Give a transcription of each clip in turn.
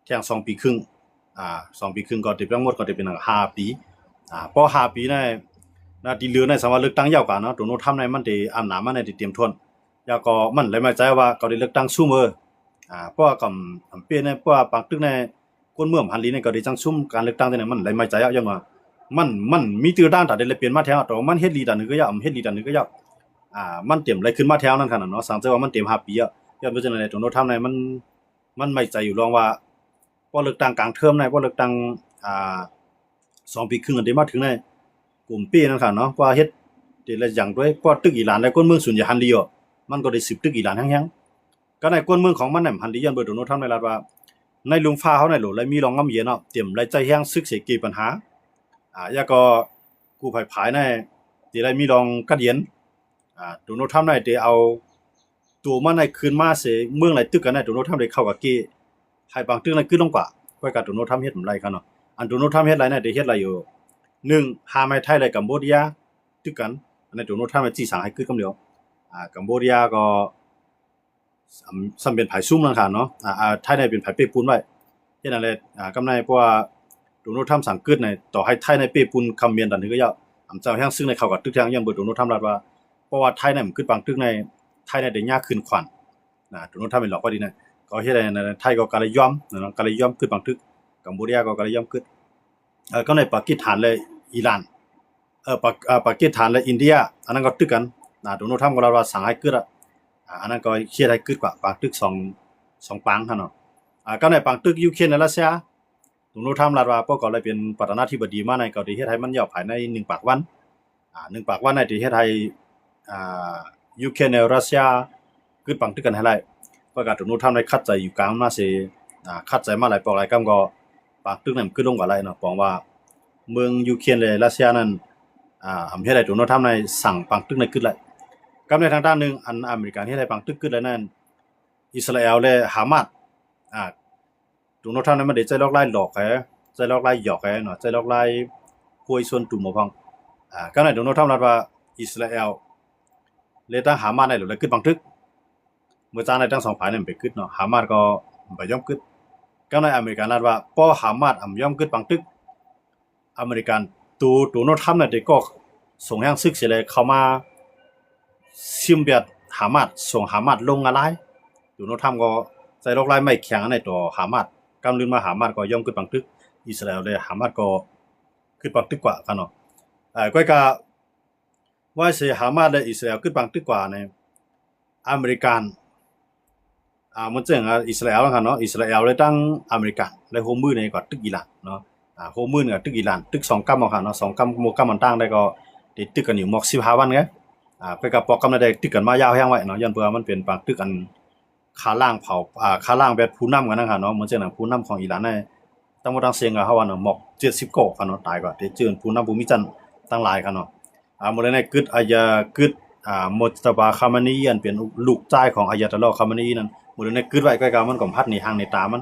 แข่ง2 ปีครึ่ง2 ปีครึ่งก็ติดทั้งหมดก็ติดเป็น5 ปีพอ5 ปีเนี่ยนะที่เหลือในสมัยเลือกตั้งยาวกว่าเนาะตัวโน้ทำในมันได้อำนาจมันได้เตรียมทวนแล้วก็มันเลยมาใจว่าก็ได้เลือกตั้งซุ่มเพราะกำเป็นในเพราะปักตึกในคนเมืองพันลีในก็ได้จังซุ่มการเลือกตั้งแต่นั้นมันเลยมาใจยังว่ามันมีตื้อด้านแต่ได้เปลี่ยนมาแถวแต่มันเฮ็ดลีดันนึงก็ยาวเฮ็ดลีดันนึงก็ยาวมันเตรียมอะไรขึ้นมาแถวนั้นขนาดเนาะสังเกตว่ามันเตรียม5 ปีเพราะฉะนั้นตัวโน้ทำในมันไม่ใจอยู่รองว่าพอเลือกตั้งกลางเทอมในพอเลือกตั้ง2 ปีครึ่งอันได้มาถึงในกลุ่มปีนั่นค่ะเนาะว่าเฮ็ดได้ละอย่างด้วยก็ตึกอีหลานในคนเมืองส่วนใหญ่ฮันลีมันก็ได้10 ตึกอีหลานแฮงๆก็ในคนเมืองของมันน่ะฮันลียันเบิดโนทำในลาดว่าในลุงฟ้าเขาในโหลเลยมีรองงำเย็นเนาะเตรียมไรใจแฮงซึกเสกีปัญหาแล้วก็กู้ภัยภายในที่ได้มีรองกัดเย็นโนทำในที่เอาตัวมันในคืนมาเสเมืองไหลตึกกันในโนทำได้เข้ากับเกให้บางตึกนั้นขึ้นลงกว่าก็กับโนทำเฮ็ดไรกันเนาะอันโนทำเฮ็ดไรในได้เฮ็ดไรอยู่1หาไม่ไทยและกัมพูชาตึกกันอันนั้นโนทำในจีสังให้ขึ้นกำเดียวกัมพูชาก็สำเป็นไผซุ่มนั่นค่ะเนาะไทยในเป็นไผเป้ปูนไว้เฮ็ดนั่นแหละกำในเพราะว่าโดนโนทำสังกึดในต่อให้ไทยในเป้ปูนคำเมียนดันนี้ก็ยาวเจ้าแห่งซึ่งในเข้ากับตึกทางยังเบิดโดนโนทำรัดว่าเพราะว่าไทยในมันขึ้นบางตึกในไทยในได้ยากขึ้นขวัญโดนโนทำเป็นหลอกว่าดีนะก็เฮ็ดในไทยก็กะเลยยอมเนาะกะเลยยอมขึ้นบางตึกกัมพูชาก็กะเลยยอมขึ้นก็ในปากีสถานและอิหร่านปากีสถานและอินเดียอันนั้นก็ตึกกันโดนโนทำก็รัดว่าสั่งให้ขึ้นอันนั้นก็เครียดให้ขึ้นกว่าปางตึก2 ปางคั่นเนาะก็ในปางตึกยูเครนและรัสเซียตรงโน้ทำรัฐว่าพวกก็เลยเป็นประธานาธิบดีมาในเกาหลีเฮ็ดให้มันยาวภายใน1 ปากวัน1 ปากวันในที่เฮ็ดให้ยูเครนและรัสเซียขึ้นปางตึกกันให้ได้ก็ก็ตรงโน้ทำได้คัดใจอยู่กลางมาสิคัดใจมาหลายปอกหลายกำก็ปางตึกนั้นขึ้นลงกว่าหลายเนาะปองว่าเมืองยูเครนและรัสเซียนั้นเฮ็ดให้ตรงโน้ทำในสั่งปางตึกนั้นขึ้นหลายกับในทางด้านหนึ่งอันอเมริกันที่ได้ปังตึกขึ้นแล้วนั่นอิสราเอลและฮามาสตรงโน้นท่านนั้นมันได้ใจลอกไล่หลอกใจลอกไล่หยอกเนาะใจลอกไล่คุยส่วนตุ่มพังก็ในตรงโน้นท่านรัฐว่าอิสราเอลและตั้งฮามาสได้หรือขึ้นปังตึกเมื่อจ้างในทั้ง2 ฝ่ายนั้นไปขึ้นเนาะฮามาสก็บ่ยอมขึ้นก็ในอเมริกันรัฐว่าพอฮามาสยอมขึ้นปังตึกอเมริกันตัวโน้นท่านนั้นได้ก็ส่งแห่งศึกเสียเลยเข้ามาซิมเบียดฮามาสส่งฮามาสลงอะไรอยู่โนทำก็ใจลอกไล่ไม่แข็งในตัวฮามาสกำลืนมาฮามาสก็ย่อมขึ้นปังตึกอิสราเอลเลยฮามาสก็ขึ้นปังตึกกว่ากันเนาะก็กะว่าเสียฮามาสและอิสราเอลขึ้นปังตึกกว่าในอเมริกันมันจะอย่างอิสราเอลกันเนาะอิสราเอลเลยตั้งอเมริกันและโฮมือในกว่าตึกอิหร่านเนาะโฮมือกับตึกอิหร่านตึก2 กัมเอาค่ะเนาะ2 กัมโมกัมมันตั้งได้ก็ติดตึกกันอยู่หมอก15 วันไงไปกับปอกกำลังได้ตึกกันมายาวแห้งไว้เนาะยันเพื่อมันเป็นปางตึกกันขาล่างเผาขาล่างแบบผู้นำกันนั่นค่ะเนาะเหมือนเช่นผู้นำของอิหร่านในตั้งหมดทั้งเสียงเขาว่าเนาะหมอก70 กว่าเนาะตายกว่าที่เจอผู้นำผู้มีจันตั้งหลายกันเนาะหมดในกึดอายากึดมุจตบาคามานีอันเป็นลูกชายของอายะตะลอคามานีนั่นหมดในกึดไว้ใกล้ๆมันก็พัดนี่หางในตามัน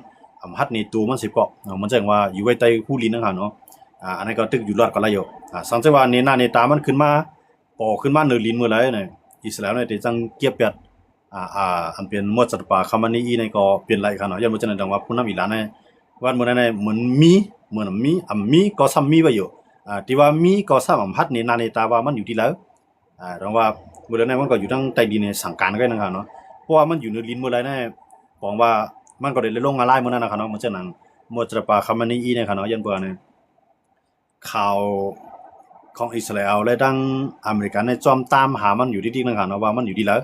พัดนี่ตูมันสิเกาะเนาะเหมือนเช่นว่าอยู่ไว้ใต้หูลิ้นนั่นค่ะเนาะอันนั้นก็ตึกอยู่รอดก็ละอยู่สังเกตว่าในหน้าในตามันขึ้นมาปอขึ้นมาเนื้อลิ้นเมื่อไรเนี่ยอิสราเอลเนี่ยที่จังเกียบเปียดอันเป็นมวดสัตว์ป่าคามานีในก็เป็นไรกันเนาะยังบ่จังดังว่าผู้นำอิหร่านเนี่ยว่ามื้อนั้นเนี่ยเหมือนมีก็ซ้ำมีไว้อยู่ที่ว่ามีก็ซ้ำพัดนี่นาในตาว่ามันอยู่ที่แล้วดังว่ามื้อนั้นมันก็อยู่ทั้งใต้ดินในสังการกันนะครับเนาะเพราะว่ามันอยู่ในลิ้นเมื่อไรเนี่ยบอกว่ามันก็ได้ลงมาลายมื้อนั้นนะครับเนาะมันจังนั้นมวดสัตว์ป่าคามานีเนี่ยครับเนาะยันบ่เนี่ยข่าวของอิสราเอลและดังอเมริกันในจอมตามหามันอยู่ที่ๆนะครับเนาะว่ามันอยู่ที่แล้ว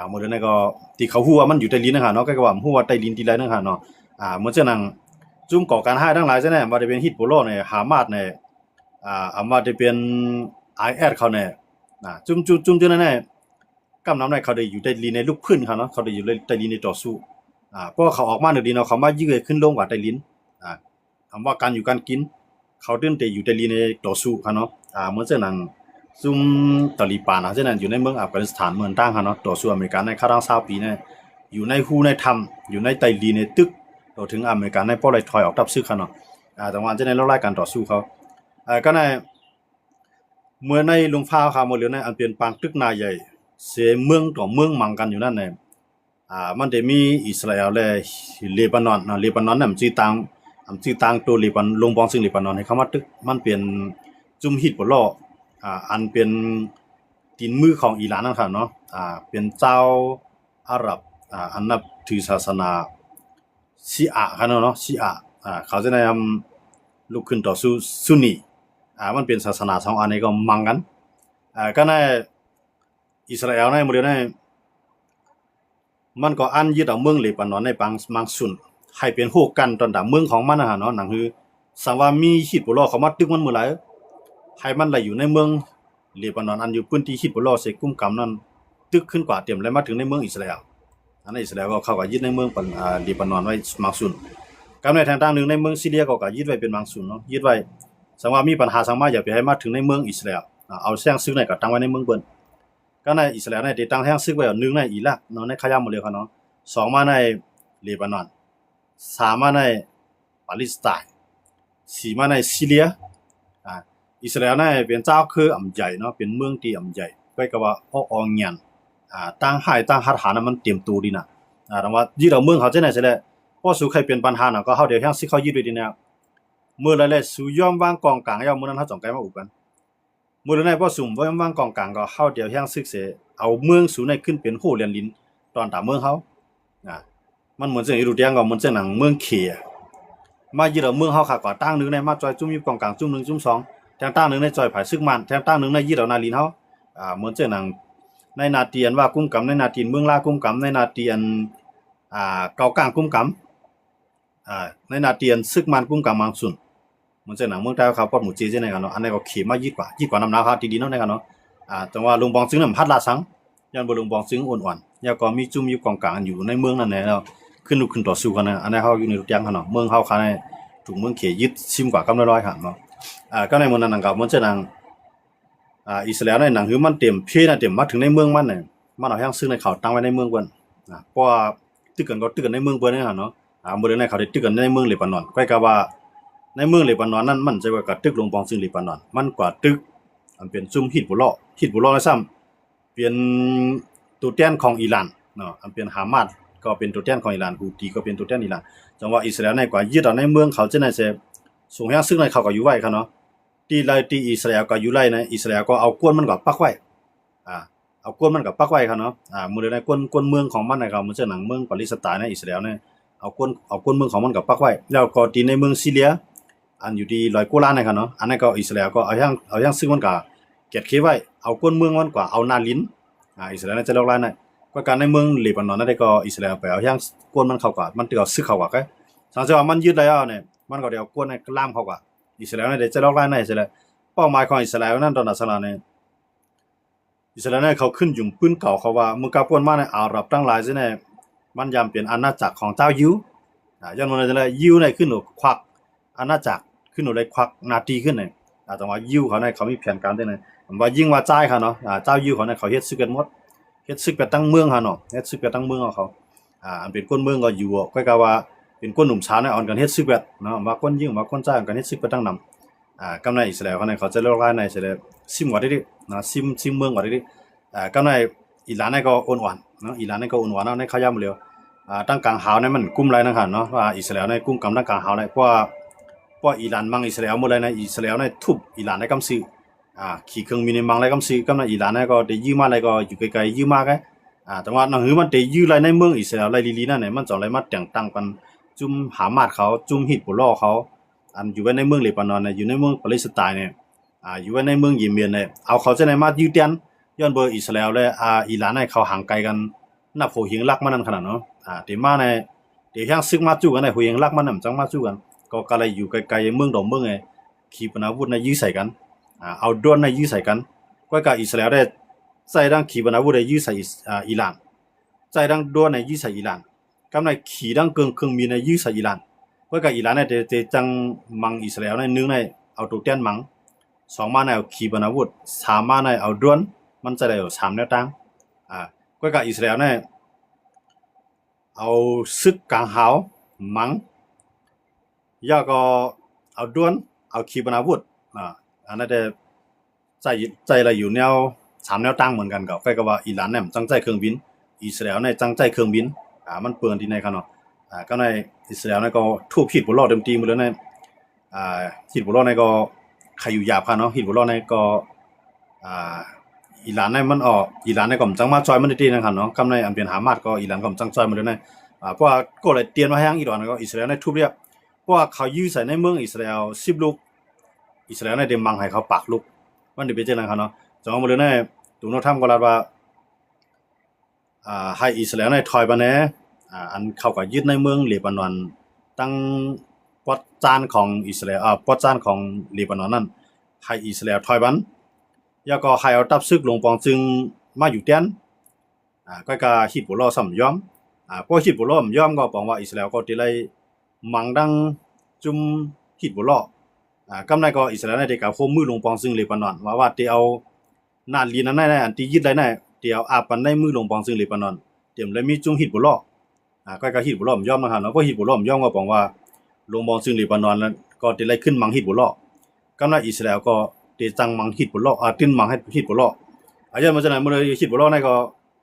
หมดนั้นก็ที่เขาฮู้ว่ามันอยู่ใต้ลิ้นนะครับเนาะก็ว่าฮู้ว่าใต้ลิ้นที่แล้วนะครับเนาะเหมือนฉะนั้นจุ่มก่อการร้ายทั้งหลายซะแน่บ่ได้เป็นฮิซบุลลอฮ์เนี่ยฮามาสเนี่ยบ่ได้เป็น IS เขาเนี่ยจุ่มจังนั้นเนี่ยกำนำได้เขาได้อยู่ใต้ลิ้นในลูกพื้นครับเนาะเขาได้อยู่ใต้ลิ้นในต่อสู้เพราะเขาออกมาดีเนาะเขามายื้อขึ้นลงกว่าใต้ลิ้นคำว่าการอยู่การกินเขาตื่นแต่อยู่ใต้ลิ้นในต่อสู้ครับเนาะเหมือนฉะนั้นซุมตาลิบันฉะนั้นอยู่ในเมืองอัฟกานิสถานเมืองต่างครับเนาะต่อสู้อเมริกันในครั้ง20 ปีเนี่ยอยู่ในหูในถ้ำอยู่ในใต้ลิ้นในตึกต่อถึงอเมริกันในป้อเลยถอยออกทับซึกครับเนาะแต่ว่าจะในรายการต่อสู้เขาก็ในเมื่อในลุงฟ้าครับหมดเหลือในอันเป็นปางตึกนาใหญ่เสเมืองต่อเมืองมังกันอยู่นั่นเนี่ย มันได้มีอิสราเอลและเลบานอนเนาะเลบานอนน่ะมันจื้อตังตัวเลบานลงบองซึ่งเลบานอนให้เขามาตึกมันเป็นจุมฮิตบ่ล้ออันเป็นตีนมือของอิหร่านนั่นค่ะเนาะเป็นเจ้าอาหรับอันนับถือศาสนาชีอะห์กันเนาะชีอะห์เขาจะนำลุกขึ้นต่อสู้ซุนนีมันเป็นศาสนาสองอันนี้ก็มังกันก็ในอิสราเอลในโมเดลในมันก็อันยึดเอาเมืองเลบานอนในบางส่วนให้เป็นฮู้กันตอนดาเมืองของมันน่ะเนาะนั่นคือสังว่ามีฮิซบุลลอฮ์เข้ามาตึกมันเมื่อไหร่ให้มันไหลอยู่ในเมืองเลบานอนอันอยู่พื้นที่ฮิซบุลลอฮ์ใส่กุมกำนั้นตึกขึ้นกว่าเต็มแล้วมาถึงในเมืองอิสราเอลอันในอิสราเอลก็เข้าก็ยึดในเมืองเลบานอนไว้บางส่วนกับในทางหนึ่งในเมืองซีเรียก็ยึดไว้เป็นบางส่วนเนาะยึดไว้สังว่ามีปัญหาสังมาอย่าไปให้มาถึงในเมืองอิสราเอลเอาแซงซึกในก็ตั้งไว้ในเมืองเบิ่นก็ในอิสราเอลในได้ตั้งแซงซึกไว้หนึ่งในอิรักเนาะในขยามหมดเลยครับเนาะสองมาในเลบานอนสามมาในปาเลสไตน์สี่มาในซีเรียอิสราเอลในเป็นเจ้าคืออำใหญ่เนาะเป็นเมืองที่อำใหญ่ก็ก็ว่าออเงียนตั้งให้ตั้งหัดหานะมันเตรียมตัวดีนะแต่ว่ายึดเอาเมืองเขาจะไหนใช่แล้วพอสู่ใครเป็นปัญหาน่ะก็เฮาเดี๋ยวแฮงสิเขายึดไว้ดีแนวเมื่อไรสู่ยอมวางกองกลางยามมื้อนั้นเฮาจ้องไกมาอุกันมื้อนั้นพอสุ่มยอมวางกองกลางก็เฮาเดี๋ยวแฮงซึกเสเอาเมืองสู่ในขึ้นเป็นโหเรียนลิ้นตอนตามเมืองเฮามันเหมือนเสียงอีรูเดียงก็เหมือนเสียงหนังเมืองเขียมายึดเอาเมืองเฮาค่ะก็ตั้งนึงในมาจอยจุ่มอยู่กองกลางจุ่ม1จุ่ม2แทงตั้งนึงในจอยไผซึกมันแทงตั้งนึงในยึดเอานาลินเฮาเหมือนเสียงหนังในนาเตียนว่ากุ้มกำในนาตีนเมืองลากุ้มกำในนาเตียนเกากลางกุ้มกำในนาเตียนซึกมันกุ้มกำบางส่วนเหมือนเสียงหนังเมืองใต้เขาปอดหมู่จีจังได๋กันเนาะอันนี้ก็เขียมายึดกว่าน้ำหนักเฮาดีๆเนาะในกันเนาะแต่ว่าลุงบองซึงนั้นพัดลาสังย้อนบ่ลุงบองซึงอ่อนๆแล้วก็มีจุ่มอยู่กองกลางอยู่ในเมืองนั่นแหละเนาะขึ้นลุกขึ้นต่อสู้กันนะอันนี้เฮาอยู่ในรูปอย่างคั่นเนาะเมืองเฮาคั่นถูกเมืองเขยึดซิมกว่ากำร้อยๆคั่นเนาะก็ในมื้อนั้นก็เหมือนจะนังอิสราเอลในหนังคือมันเต็มเพน่ะเต็มมาถึงในเมืองมันน่ะมันเอาแฮงซึ่งในเขาตั้งไว้ในเมืองเพิ่นเพราะว่าตึกกันก็ตึกกันในเมืองเพิ่นนั่นเนาะบ่ได้ในเขาได้ตึกกันในเมืองเลบานอนก็ก็ว่าในเมืองเลบานอนนั้นมันจะว่ากับตึกลงปองซึ่งเลบานอนมันกว่าตึกอันเป็นซุมฮิซบุลลอฮ์ซ้ำเป็นตัวแทนของอิหร่านเนาะอันเป็นฮามาสก็เป็นตัวแทนของอิหร่านฮูตีก็เป็นตัวแทนอิหร่านจังว่าอิสราเอลในกว่ายึดเอาในเมืองเขาจะไหนเสส่งแฮงซึ่งในเขาก็อยู่ไว้คั่นเนาะที่อิสราเอลก็อยู่ไล่นะอิสราเอลก็เอากวนมันก็ปักไว้เอากวนมันก็ปักไว้คั่นเนาะมื้อใดกวนเมืองของมันน่ะก็เหมือนจะหนังเมืองปาเลสไตน์ในอิสราเอลเนี่ยเอากวนเมืองของมันก็ปักไว้แล้วก็ที่ในเมืองซีเรียอันอยู่ที่100กว่าล้านนะครับเนาะอันนั้นก็อิสราเอลก็เอาอย่างซึ่งมันก็เก็บเก็บไว้เอากวนเมืองมันกว่าเอานาลินอิสราเอลจะลอกล้านน่ะก็การในเมืองเลบานอนนั่นได้ก็อิสราเอลไปเอาอย่างกวนมันเข้ากว่ามันตึกเอาซึกเข้ากว่าก็สังเกตว่ามันยึดแล้วเนี่ยมันก็ได้เอากวนในล่ามเข้ากว่าอิสราเอลได้จะลอกล้านในอิสราเอลเป้าหมายของอิสราเอลนั้นตอนนั้นเนี่ยอิสราเอลเขาขึ้นอยู่ปืนเก่าเขาว่ามึงกะป่วนมาในอาหรับทั้งหลายซิเนี่ยมันยามเป็นอาณาจักรของเจ้ายิวย้อนมันจะเลยยิวเนี่ยขึ้นควักอาณาจักรขึ้นเลยควักนาทีขึ้นเนี่ยแต่ว่ายิวเขาเนี่ยเขามีแผนการได้เนี่ยว่ายิ่งว่าจ่ายเขาเนาะเจ้ายิวเขาเนี่ยเขาเฮ็ดซึกกันหมดเฮ็ดซึกไปตั้งเมืองเขาเนาะเฮ็ดซึกไปตั้งเมืองเขาอันเป็นคนเมืองก็อยู่ก็กะว่าเป็นคนหนุ่มสาวเนี่ยอ่อนกันเฮ็ดซึกแบบเนาะว่าคนยิงว่าคนจ่ายกันเฮ็ดซึกไปตั้งนำกำในอิสราเอลเขาเนี่ยเขาจะเลิกล่าในอิสราเอลซิมกว่าดินะซิมเมืองกว่าดิกำในอิหร่านเนี่ยก็อ่อนๆเนาะอิหร่านเนี่ยก็อ่อนๆเนาะในขยามเลยตั้งกลางหาวเนี่ยมันกุมไรนั่นค่ะเนาะว่าอิสราเอลเนี่ยกุมกำตั้งกลางหาวเนี่ยเพราะอิหร่านมังอิสราเอลหมดเลยนะอิสราเอลเนี่ยทุบอิหร่านในกำซื้อขี่เครื่องบินในมังไรกำซื้อกำในอิหร่านเนี่ยก็ได้ยืมมาอะไรก็อยู่ไกลๆยืมมาไงแต่ว่านั่นคือมันได้ยืมอะไรในเมืองอิสราเอลไรลีๆนั่นเนี่ยมันจะอะไรมาแต่งตั้งกันจุ่มฮามาสเขาจุ่มฮิซบุลลอฮ์เขาอันอยู่ไว้ในเมืองเลบานอนเนี่ยอยู่ในเมืองปาเลสไตน์เนี่ยอยู่ไว้ในเมืองเยเมนเนี่ยเอาเขาจะไหนมายืดเตียนย้อนเบอร์อิสราเอลและอิหร่านเนี่ยเขาห่างไกลกันนับโหหิงลักมันนั่นขนาดเนาะเดี๋ยวมาในเดี๋ยวยังซึกมาจู้กันในโหหิงลักมันนั่นจังมาจู้กันก็เลยอยู่ไกลๆเมืองดอกเมืองไงขีปนาวุธในยื้อใส่กันเอาดรอนในยื้อใส่กันก็กับอิสราเอลได้ใส่ดังขีปนาวุธในยื้อใส่อิหร่านใส่ดังดรอนในยื้อใส่อิหร่านกำในขี่ดังเครื่องมีในยื้อใส่อิหร่านก็กับอิหร่านเนี่ยจะจังมังอิสราเอลในนึงในเอาตัวเตี้ยนมังสองมาในเอาขีปนาวุธสามมาในเอาดรอนมันจะได้สามแนวตั้งก็กับอิสราเอลเนี่ยเอาซึกกลางหาวมังยาก็เอาดวนเอาขีปนาวุธอันนั้นได้ใจอะไรอยู่แนวสามแนวตั้งเหมือนกันก็ว่าอิหร่านเนี่ยจังใจเครื่องบิน อิสราเอลในจังใจเครื่องบินมันเปิดที่ไหนครับเนาะก็ในอิสราเอลในก็ทุบฮิตบุลลอเต็มทีหมดแล้วในฮิตบุลลอในก็ใครอยู่หยาบค่ะเนาะฮิตบุลลอในก็อิหร่านในมันออกอิหร่านในก็จังมาจอยมันได้นะครับเนาะกำในอันเป็นหามาสก็อิหร่านก็จังจอยมันแล้วในเพราะว่าก็เลยเตรียมมาให้อิหร่านก็อิสราเอลในทุบเรียบเพราะว่าเขายื้อใส่ในเมืองอิสราเอล10ลูกอิสราเอลในเดมังให้เขาปักลูกมันได้เป็นจังนั้นครับเนาะจังว่าหมดแล้วในตุนทำก็ลาว่าให้อิสราเอลในถอยไปแน่อันเขาก็ยึดในเมืองเลบานอนตั้งปอดจานของอิสราเอลปอดจานของเลบานอนนั่นให้อิสราเอลถอยบันแล้วก็ให้เอาตับซึกลงปองจึงมาอยู่เตียนก็ฮิตบุลลอซ้ำยอมพวกฮิตบุลลอยอมก็บอกว่าอิสราเอลก็ติไลมังดังจุมฮิตบุลลอกำในก็อิสราเอลในได้กล่าวโคมมือลงปองซึ่งเลบานอนว่าที่เอานาลีนั้นได้อันที่ยึดได้ได้ที่เอาอาปันได้มือลงปองซึ่งเลบานอนเตรียมเลยมีจุมฮิตบุลลอก็ฮิตบุลลอยอมนะครับเนาะเพราะฮิตบุลลอยอมก็บอกว่าลงปองซึ่งเลบานอนแล้วก็ติไลขึ้นมังฮิตบุลลอกำในอิสราเอลก็ติจังมังฮิตบุลลอติ้นมังให้ฮิตบุลลออาจารย์มันจะไหนมื้อนี้ฮิตบุลลอในก็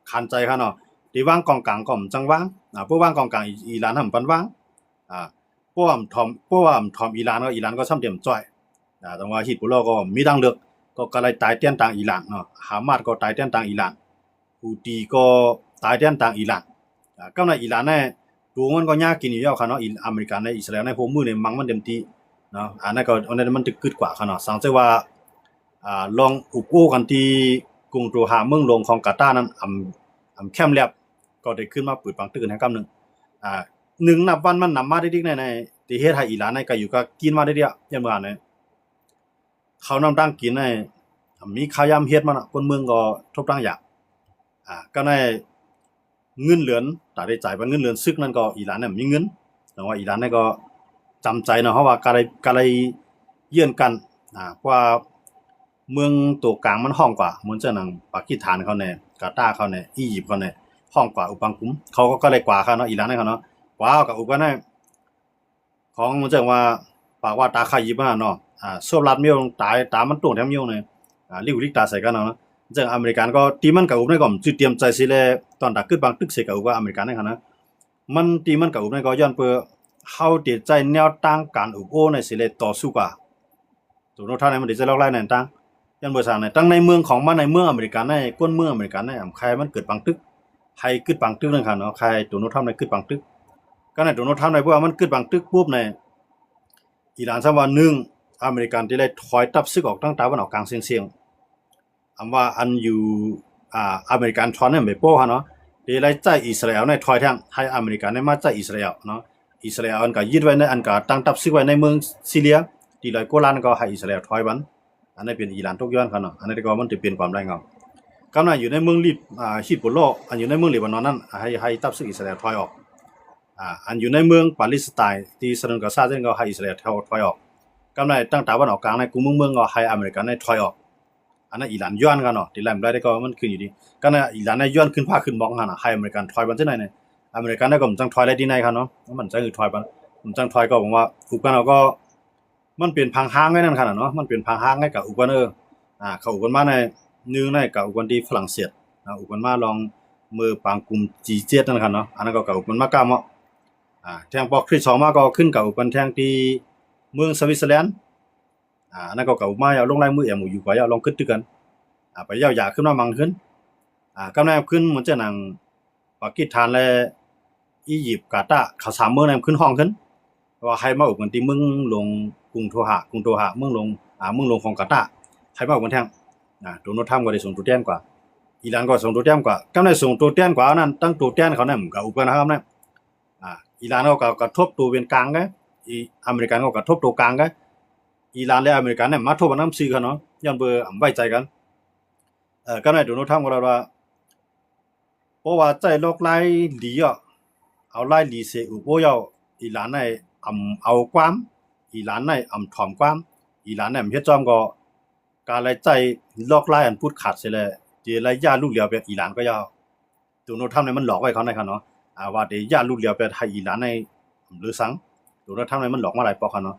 คันใจครับเนาะที่วางกองกลางก็จังวางพวกวางกองกลางอิหร่านทำปันวางพวกทอมอิหร่านก็อิหร่านก็ซ้ำเต็มจ้อยแต่ว่าฮิตบุลลอก็มีดังเลือกก็กระไรตายเตี้ยนต่างอิหร่านเนาะฮามาสก็ตายเตี้ยนต่างอิหร่านฮูตีก็ตายเตี้ยนต่างอิหร่านก็ในอิหร่านเนี่ยตัวมันก็ยากกินอยู่แล้วครับเนาะอเมริกันในอิสราเอลในโฮมือเนี่ยมังมันเต็มที่เนาะอันนั้นก็อันนั้นมันจะกึดกว่าครับเนาะสังเกตว่าลองอุกโอ้กันที่กรุงโดฮาเมืองหลวงของกาตาร์นั้นแคมป์แลบก็ได้ขึ้นมาเปิดปังตื้อให้กำนึงหนึ่งนับวันมันนำมาได้ดิในที่เฮ็ดให้อิหร่านในก็อยู่ก็กินมาได้เดียวยันเมื่อเนี่ยเขานำตั้งกินในมีข้าวยำเฮ็ดมันคนเมืองก็ทบตั้งอยากก็ในเงินเหรียญตาได้จ่ายเป็นเงินเหรียญซึกนั่นก็อิหร่านเนี่ยมีเงินแต่ว่าอิหร่านเนี่ยก็จำใจเนาะเพราะว่าการเยื่อนกันเพราะว่าเมืองตัวกลางมันห้องกว่าเหมือนจะนังปากีสถานเขาเนี่ยกาตาร์เขาเนี่ยอียิปต์เขาเนี่ยห้องกว่าอุปังกุมเขาก็เลยกว่าเขาเนาะอิหร่านเนี่ยเขาเนาะกว่ากับอุปเนี่ยของเหมือนจะว่าปากว่าตาขยิบเนาะโซลัดเมียวตามันตรงแถมเมียวเนี่ยลิวลิกตาใส่กันเนาะจังอเมริกันก็ตีมันกับอุปเนี่ยก็จุดเตรียมใจสิเลยตอนดักขึ้นบางตึกเสกกับอุปอเมริกันเนี่ยเขานะมันตีมันกับอุปเนี่ยก็ย้อนเพื่อเฮาเดี๋ยวใจแนวตั้งการอุปโอในสิเลยต่อสู้กว่าตัวโน้ตท่านเนี่ยมันเดี๋ยวจะเล่าไล่ในตั้งยันเบอร์สามเนี่ยตั้งในเมืองของมันในเมืองอเมริกันในก้นเมืองอเมริกันเนี่ยใครมันเกิดบางตึกใครขึ้นบางตึกนั่นค่ะเนาะใครตัวโน้ตท่านในขึ้นบางตึกก็ในตัวโน้ตท่านในเพราะว่ามันขึ้นบางตึกปุ๊บในอิหร่านสามวันหนึ่งอเมริกันที่ได้ถอยตับซึกออกตั้งตาวันออกกลางเสียงว่าอันอยู่อเมริกันทอนเนี่ยไม่โป้ฮะเนาะที่ได้ใจอิสราเอลในถอยทางให้อเมริกันในมาใจอิสราเอลเนาะอิสราเอลอันก็ยึดไว้ในอันก็ตั้งตับซึกไว้ในเมืองซีเรียที่ลอยโกลานก็ให้อิสราเอลถอยบันอันนี้เป็นอิหร่านทุกย้อนครับเนาะอันนี้ก็มันจะเปลี่ยนความได้เงากำลังอยู่ในเมืองลิบฮิตบุลโลอันอยู่ในเมืองเลบานอนนั้นให้ตับซึกอิสราเอลถอยออกอันอยู่ในเมืองปาเลสไตน์ที่สนุนกับซาเซนก็ให้อิสราเอลถอยออกกำลังตั้งตาวันออกกลางในกลุ่มเมืองก็ให้อเมริกันในถอยออกอันนั้นอิหร่านย้อนกันเนาะที่แหลมได้ก็มันขึ้นอยู่ดีก็ในอิหร่านในย้อนขึ้นผ้าขึ้นมองกันให้อเมริกันถอยบันที่ไหนเนี่ยอเมริกันได้ก็มันจังถอยได้ที่ไหนครับเนาะมันจังถอยบันมันจังถอยก็บอกว่าอุกันเราก็มันเปลี่ยนพังห้างไว้นั่นขนาดเนาะมันเปลี่ยนพังห้างให้กับอุกันเขาอุกันมาในนึงในกับอุกันที่ฝรั่งเศสอุกันมาลองมือปางกลุ่มG7นั่นครับเนาะอันนั้นก็กับอุกันมาก้ามแทงปอกคริส2มาก็ขึ้นกับอุกันแทงที่เมืองสวิตเซอร์แลนด์อันนั้นก็กับอุมาเอาลงลายมืออยู่กว่าเอาลองขึ้นตึกกันไปยาวๆขึ้นมามังขึ้นกำลังขึ้นเหมือนจะนั่งปากีสถานและอียิปต์กาตาร์เขา3เมืองนั้นขึ้นห้องขึ้นว่าให้มาอุกันที่เมืองลงกรุงโดฮาเมืองลงของกาตาร์ให้มาอุกันแทงโดนัลด์ทรัมป์ก็ได้ส่งตัวแทนกว่าอิหร่านก็ส่งตัวแทนกว่ากำลังส่งตัวแทนกว่านั้นตั้งตัวแทนเขาเนี่ยกับอุกันนะครับเนี่ยอิหร่านก็กระทบตัวเป็นกลางไงอเมริกันก็กระทบตัวกลางไงอิหร่านและอเมริกันเนี่ยมาทบกันน้ำซีกันเนาะยันเบอร์ไว้ใจกันก็ในโดนัลด์ทรัมป์ก็เราว่าเพราะว่าใจโลกไล่หลีเอาไล่หลีเสียอุปโยอิหร่านในเอาความอิหร่านในถ่อมความอิหร่านเนี่ยเฮ็ดจอมก็การไล่ใจโลกไล่อันพูดขาดเสียเลยเจไล่ญาติลูกเหลียวไปอิหร่านก็ยาวโดนัลด์ทรัมป์เนี่ยมันหลอกไว้เขาในครับเนาะว่าเดี๋ยวญาติลูกเหลียวไปให้อิหร่านในหรือสังโดนัลด์ทรัมป์เนี่ยมันหลอกมาหลายปอกครับเนาะ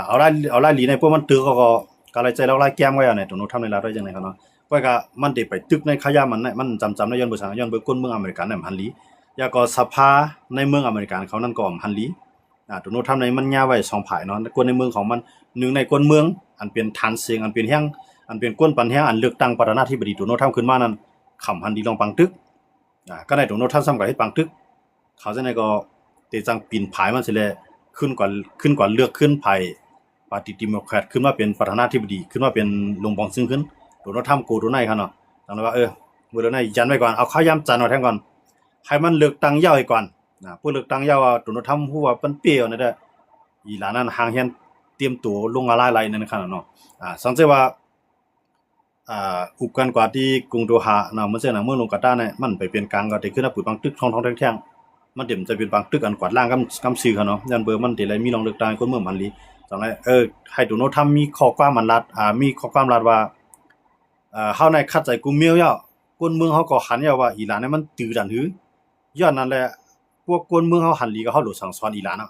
เอาไล่หลีในพวกมันตื้อก็การไล่ใจโลกไล่แก้มไว้เนี่ยโดนัลด์ทรัมป์ในลาได้จังได๋ครับเนาะ ก็ก็มันได้ไปตึกในขยะมันน่ะมันจำได้ย้อนบ่ซังย้อนเบิ่งคนเมืองอเมริกันน่ะหันหลียาก็สภาในเมืองอเมริกันเขานั่นก็หันหลีตัวโน้ทำในมันย่าไว้2ภายเนาะคนในเมืองของมันหนึ่งในคนเมืองอันเป็นฐานเสียงอันเป็นแห่งอันเป็นก้นปันแห่งอันเลือกตั้งประธานาธิบดีตัวโน้ทำขึ้นมานั้นขำหันดีลองปังตึกก็ได้ตัวโน้ทำซ้ำกับเฮ็ดปังตึกเขาจะในก็เตจังปีนผายมันสิแลขึ้นกว่าเลือกขึ้นภายปฏิดิโมแครตขึ้นมาเป็นประธานาธิบดีขึ้นมาเป็นลงปองซึ่งขึ้นตัวโน้ทำโกตัวไหนครับเนาะจังว่ามื้อนั้นยันไว้ก่อนเอาข้าวยำจันไว้แทงก่อนให้มันเลือกตั้งยาวให้ก่อนผู้เลือกตั้งยาวตัวโน้ทำฮู้ว่าเปิ้นเปรี้ยวนั่นแหละอีหลานนั้นห่างเฮียนเตรียมตัวลงอะไรๆนั่นคั่นเนาะสังเกตว่าอุปกรณ์กว่าที่กรุงโดฮาเนาะมันเมืองลงกาตาร์เนี่ยมันไปเป็นกลางก็ได้ขึ้นปุดบางตึกท้องแท่งๆมันเต็มจะเป็นบางตึกอันกวาดล่างกำซื่อเขาเนาะยันเบอร์มันได้เลยมีรองเลือกตั้งคนเมืองมันลีจังไดให้ตัวโน้ทำมีข้อความมันรัดมีข้อความรัดว่าเฮาในคัดใจกุมเมียวยาคนเมืองเฮาก็หันยาว่าอีหลานเนี่ยมันตื้อดันหือย้อนนั่นแหละพวกคนเมืองเฮาหันลีก็เฮาหลุดสั่งสอนอีหลานเนาะ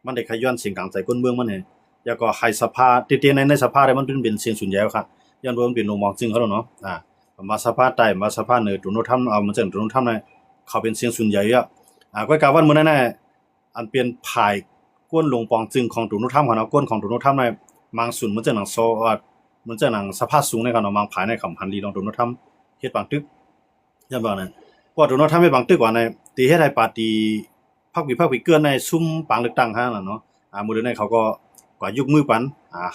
มันได้ขย้อนเสียงกลางใจคนเมืองมันเนี่ยแล้วก็ให้สภาเตๆในสภาได้มันเป็นเสียงส่วนใหญ่ครับย้อนบ่มันเป็นลงมองจึงเขาเนาะมาสภาใต้มาสภาเหนือตัวโน้ทำเอามันจังตัวโน้ทำเนี่ยเขาเป็นเสียงส่วนใหญ่ก็กะวันมื้อนั้นน่ะอันเป็นภายก้นลงปองจึงของตัวโน้ทำเขาเนาะก้นของตัวโน้ทำเนี่ยมังสุนมันจังหนังโซมันจังหนังสภาสูงในเขาเนาะมังภายในคำหันลีลองตัวโน้ทำเฮ็ดบางตึกย้อนบ่นั่นเพราะตัวโน้ทำให้บางตึกว่าในตีเฮ็ดให้ปาร์ตี้พรรควิเกินในซุ่มปางเลือกตั้งหั่นน่ะเนาะมื้อนั้นเขาก็กว่ายุคมือปัน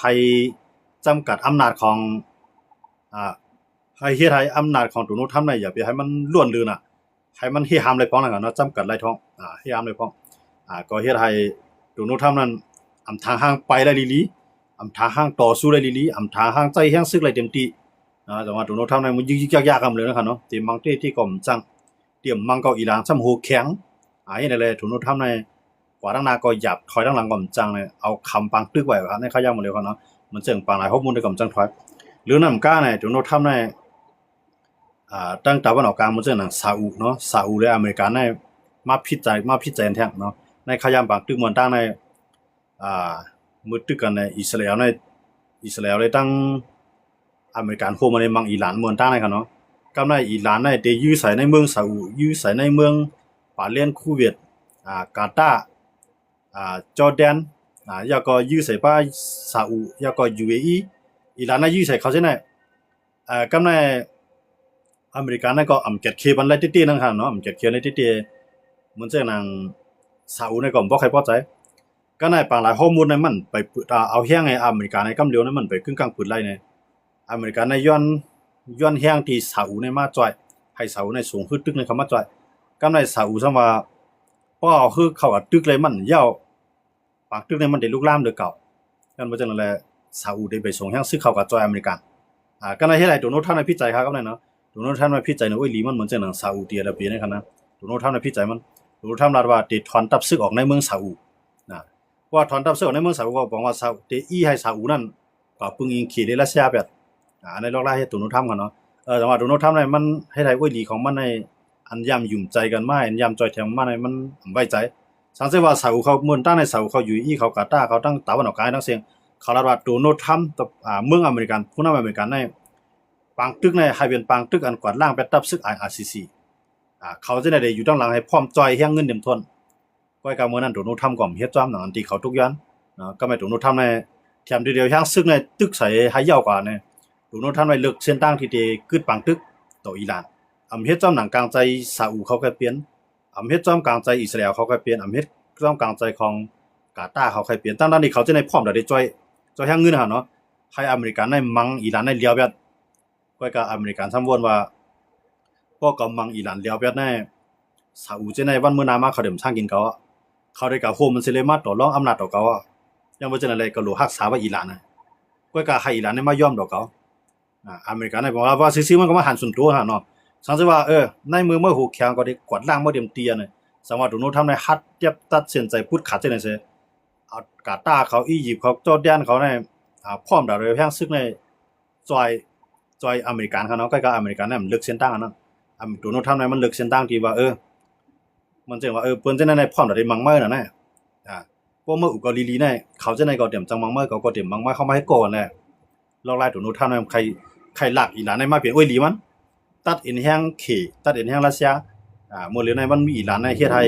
ให้จำกัดอำนาจของให้เฮ็ดให้อำนาจของตัวโน้ทำได้อย่าไปให้มันล้วนลือน่ะให้มันเฮ็ดหามไรพ้องนั่นก็เนาะจำกัดไรท้องเฮ็ดหามไรพ้องก็เฮ็ดให้ตัวโน้ทำนั้นอำทางห้างไปได้ลีๆอำทางห้างต่อสู้ได้ลีๆอำทางห้างใจแฮงซึกไรเต็มที่แต่ว่าตัวโน้ทำนั้นมันยึกๆยากๆกันเลยนะครับเนาะที่บางที่ก็จังเตรียมมังก็อีหลางซ้ำโหแข็งนี่นั่นแหละตัวโน้ทำในกว่าดังหน้าก็หยับถอยดังหลังก็จังเลยเอาคำปังตึกไว้ครับในขยะหมดเลยครับเนาะมันจังปางหลายข้อมูลได้ก็จังถอยหรือนำก้าเนี่ยตัวโน้ทำในตั้งตะวันออกกลางมันจะหนังซาอุเนาะซาอุและอเมริกาในมาพิจัยแท้เนาะในขยามบางตึกเมืองตั้งในมือตึกกันในอิสราเอลในตั้งอเมริกันโฮมาในมังอิหร่านเมืองตั้งในครับเนาะกำในอิหร่านในได้ยื้อใส่ในเมืองซาอุยื้อใส่ในเมืองปาเลนคูเวตกาตาร์จอร์แดนแล้วก็ยื้อใส่ป้าซาอุแล้วก็ UAE อิหร่านในยื้อใส่เขาใช่ไหมกำในอเมริกันนั่นก็อำเก็ดเคบันไล่ติๆนั่นค่ะเนาะอำเก็ดเคในติๆมันจะนางซาอุในก็บ่ใครพอใจก็ในปางหลายข้อมูลในมันไปเอาแฮงให้อเมริกันในกำเดียวนั้นมันไปกึ่งกลางปืนไล่ในอเมริกันในย้อนแฮงที่ซาอุในมาจ่อยให้ซาอุในสูงขึ้นตึกในเขามาจ่อยกำในซาอุซั่นว่าป้อคือเขาก็ตึกเลยมันยาวปากตึกในมันได้ลุกลามเด้อเก่ากันว่าจังนั้นแหละซาอุได้ไปส่งแฮงซื้อเขากับจ่อยอเมริกันก็ในเฮ็ดให้ตัวโน้ทางในพิจัยครับกับนั่นเนาะตัวโน้นท่านมาพิจัยนะโอ้ยลีมันเหมือนจะหนังซาอุดิอาระเบียนะครับนะตัวโน้นท่านมาพิจัยมันตัวโน้นท่านลาดว่าติดถอนทัพซึกออกในเมืองซาอุว่าถอนทัพซึกออกในเมืองซาอุก็บอกว่าซาอุตีให้ซาอุนั่นก็ปึงอิงขี่ได้รัสเซียแบบในลอกล่าให้ตัวโน้นท่านกันเนาะแต่ว่าตัวโน้นท่านในมันให้ไทยโอ้ยลีของมันในอันย่ำยุ่มใจกันมาอันย่ำจอยแถมมาในมันไว้ใจสังเกตว่าซาอุเขาเมืองตั้งในซาอุเขาอยู่เขากาตาร์เขาตั้งตะวันออกกลางทั้งเสียงเขาลาดว่าตัวโน้นท่านเมืองอเมริกันผู้นำอเมริกันในปางตึกในให้เป็นปางตึกอันกวาดล่างไปตับซึก IRCC เขาจะได้อยู่ด้านหลังให้พร้อมจอยเฮียงเงินเต็มทนก้อยกะมื้อนั้นตัวโน้ทำก่อมเฮ็ดจ้อมหนังอันที่เขาทุกย้อนก็ไม่ตัวโน้ทำในแถมเดียวๆเฮียงซึกในตึกใส่ให้ยาวกว่าเนี่ยตัวโน้ทำในเลือกเส้นตั้งที่ได้กึดปางตึกต่ออิหร่านเฮ็ดจ้อมหนังกลางใจซาอุเขาก็เปลี่ยนเฮ็ดจ้อมกลางใจอิสราเอลเขาก็เปลี่ยนเฮ็ดจ้อมกลางใจของกาตาร์เขาก็เปลี่ยนตั้งๆนี่เขาจะได้พร้อมได้จอยเฮียงเงินหั่นเนาะให้อเมริกันในมังอิหร่านในเลียวแบบก็กับอเมริกันซ้ำวนว่าพวกกำมังอิหร่านเลียวแบบในซาอุจะในวันมื้อนามาเขาเดิมสร้างกินเขาได้กับโฮมมันสิเลยมาต่อรองอำนาจต่อเขายังบ่จังได๋ก็โลรักษาว่าอิหร่านน่ะก็กับให้อิหร่านมายอมต่อเขาอเมริกันได้บอกว่าซื่อๆมันก็มาหันส่วนตัวหั่นเนาะสังเกตว่าในมือเมื่อหูแข็งก็ได้กวาดล้างบ่เต็มเตียน่ะสามารถโนทำในฮัดเย็บตัดเส้นใจพุดขาดจังได๋ซิเอากาตาร์เขาอียิปต์เขาจอร์แดนเขาในพร้อมดาวแพงซึกในจอยอเมริกันเขาเนาะก็อเมริกันเนี่ยมันเลือกเส้นตั้งนั้นตัวโน้ทำในมันเลือกเส้นตั้งที่ว่ามันจะว่าเปิ้นจะในพร้อมได้มังเมื่อน่ะนะพวกเมื่ออุกลีลีเนี่ยเขาจะในก็เต็มจังมังเมื่อก็เต็มมังเมื่อเข้ามาให้ก่อนแหละลอกลายตัวโน้ทำในใคร ไข่หลักอีหลานในมาเป็นอ้วยหลีมันตัดเอ็นแห้งเขตัดเอ็นแห้งรัสเซียเมื่อเหลือในมันมีอีหลานในเฮ็ดให้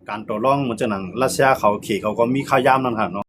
การต่อรองมันจะหนังรัสเซียเขาเขเขาก็มีค่ายามนั่นหั่นเนาะ